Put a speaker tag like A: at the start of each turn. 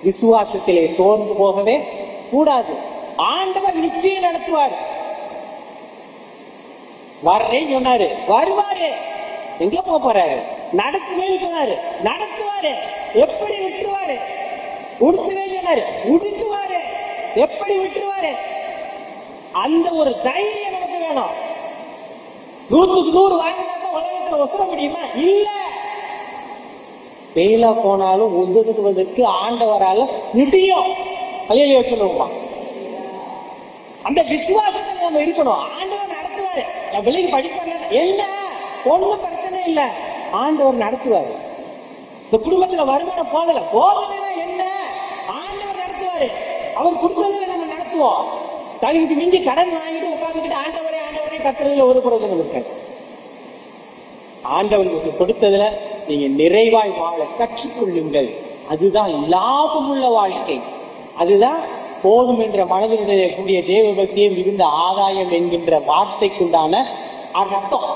A: விசுவாசத்திலே சோர்ந்து போகவே கூடாது. ஆண்டவர் நிச்சயம் நடத்துவார். வர்றேன்னு சொன்னாரு, வருவாரு. எங்க போறாரு? நடத்துவேன்னு சொன்னாரு, நடத்துவாரு. எப்படி விட்டுருவாரு? உடுத்துவேன்னு சொன்னாரு, உடுத்துவாரு. எப்படி விட்டுருவாரு? அந்த ஒரு தைரியம் நமக்கு வேணும். 100க்கு 100 வாங்கினாக்க உலகத்துல ஒசர முடியுமா? இல்ல. ஃபெயிலா போனாலும் உதவுவதற்கு ஆண்டவரால முடியும். ஐயோ சொல்லுவோமா? அந்த விசுவாசத்தை நம்ம இருக்கணும். ஆண்டவர் நடத்துவாரு. என் பிள்ளைக்கு படிப்பாங்க என்ன ஒண்ணும் பிரச்சனை இல்ல, ஆண்டவர் நடத்துவாரு. இந்த குடும்பத்துல வருமானம் போகலைன்னா என்ன, ஆண்டவர் நடத்துவாரு. அவர் குடும்பத்துல நம்ம நடத்துவோம். தகுதிக்கு மிஞ்சி கடன் வாங்கிட்டு உட்கார்ந்துட்டு ஆண்டவரே ஆண்டவரே கத்துறதுல ஒரு பிரயோஜனம் இருக்காது. ஆண்டவருக்கு கொடுத்ததுல நீங்க நிறைவாய் வாழ கற்றுக்கொள்ளுங்கள். அதுதான் லாபமுள்ள வாழ்க்கை. அதுதான் போதும் என்ற மனதினுடைய கூடிய தேவ பக்தியை மிகுந்த ஆதாயம் என்கின்ற வார்த்தைக்குண்டான அர்த்தம்.